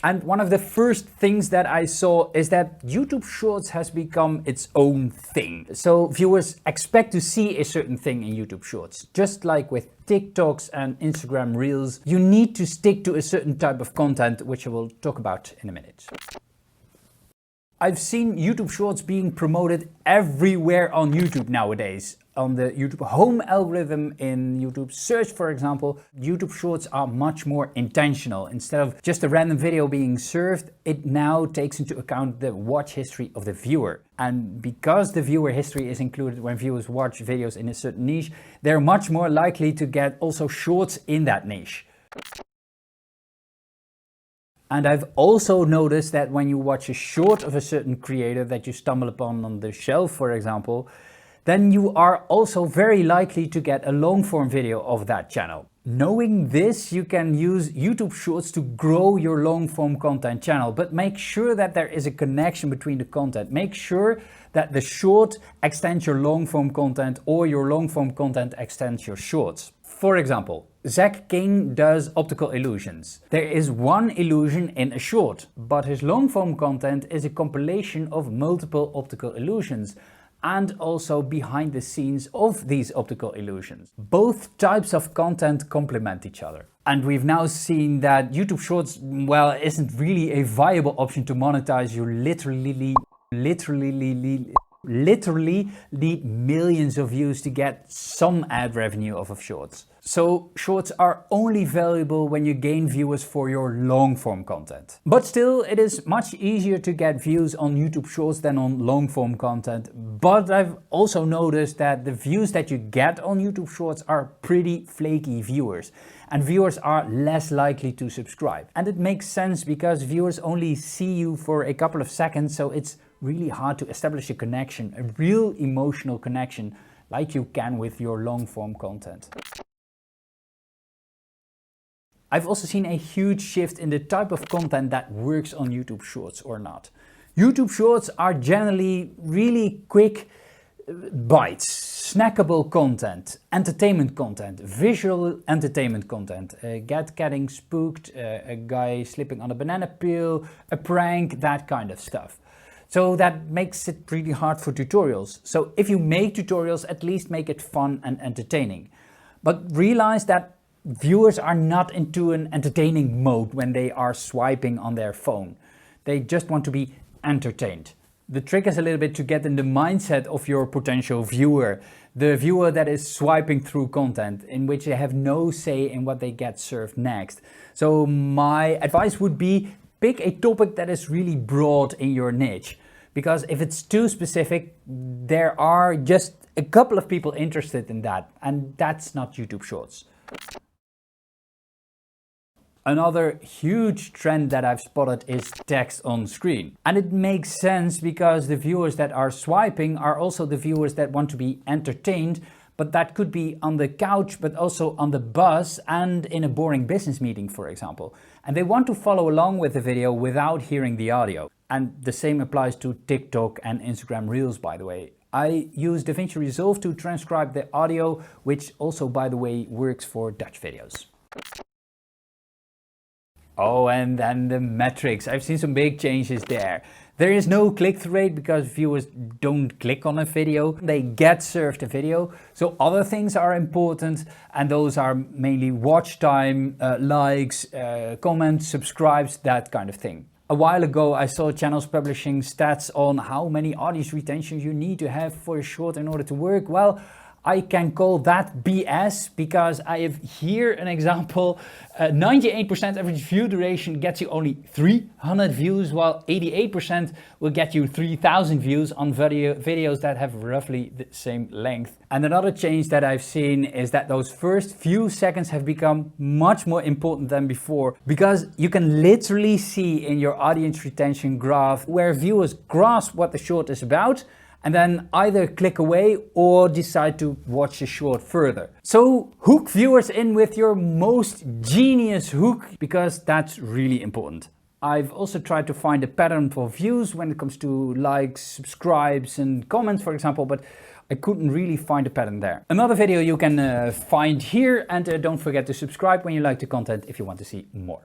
And one of the first things that I saw is that YouTube Shorts has become its own thing. So viewers expect to see a certain thing in YouTube Shorts. Just like with TikToks and Instagram Reels, you need to stick to a certain type of content, which I will talk about in a minute. I've seen YouTube Shorts being promoted everywhere on YouTube nowadays. On the YouTube home algorithm in YouTube search, for example, YouTube Shorts are much more intentional. Instead of just a random video being served, it now takes into account the watch history of the viewer. And because the viewer history is included when viewers watch videos in a certain niche, they're much more likely to get also shorts in that niche. And I've also noticed that when you watch a short of a certain creator that you stumble upon on the shelf, for example, then you are also very likely to get a long form video of that channel. Knowing this, you can use YouTube Shorts to grow your long form content channel, but make sure that there is a connection between the content. Make sure that the short extends your long form content or your long form content extends your shorts. For example, Zach King does optical illusions. There is one illusion in a short, but his long form content is a compilation of multiple optical illusions and also behind the scenes of these optical illusions. Both types of content complement each other. And we've now seen that YouTube Shorts, well, isn't really a viable option to monetize. You literally need millions of views to get some ad revenue off of shorts. So shorts are only valuable when you gain viewers for your long form content. But still, it is much easier to get views on YouTube Shorts than on long form content. But I've also noticed that the views that you get on YouTube Shorts are pretty flaky viewers. And viewers are less likely to subscribe. And it makes sense because viewers only see you for a couple of seconds, so it's really hard to establish a connection, a real emotional connection, like you can with your long form content. I've also seen a huge shift in the type of content that works on YouTube Shorts or not. YouTube Shorts are generally really quick bites, snackable content, entertainment content, visual entertainment content, getting spooked, a guy slipping on a banana peel, a prank, that kind of stuff. So that makes it really hard for tutorials. So if you make tutorials, at least make it fun and entertaining. But realize that viewers are not into an entertaining mode when they are swiping on their phone. They just want to be entertained. The trick is a little bit to get in the mindset of your potential viewer. The viewer that is swiping through content in which they have no say in what they get served next. So my advice would be pick a topic that is really broad in your niche. Because if it's too specific, there are just a couple of people interested in that. And that's not YouTube Shorts. Another huge trend that I've spotted is text on screen. And it makes sense because the viewers that are swiping are also the viewers that want to be entertained, but that could be on the couch, but also on the bus and in a boring business meeting, for example. And they want to follow along with the video without hearing the audio. And the same applies to TikTok and Instagram Reels, by the way. I use DaVinci Resolve to transcribe the audio, which also, by the way, works for Dutch videos. Oh, and then the metrics. I've seen some big changes there. There is no click-through rate because viewers don't click on a video. They get served a video. So other things are important, and those are mainly watch time, likes, comments, subscribes, that kind of thing. A while ago, I saw channels publishing stats on how many audience retention you need to have for a short in order to work. Well, I can call that BS because I have here an example. 98% average view duration gets you only 300 views, while 88% will get you 3000 views on videos that have roughly the same length. And another change that I've seen is that those first few seconds have become much more important than before, because you can literally see in your audience retention graph where viewers grasp what the short is about and then either click away or decide to watch the short further. So hook viewers in with your most genius hook, because that's really important. I've also tried to find a pattern for views when it comes to likes, subscribes and comments, for example, but I couldn't really find a pattern there. Another video you can find here, and don't forget to subscribe when you like the content if you want to see more.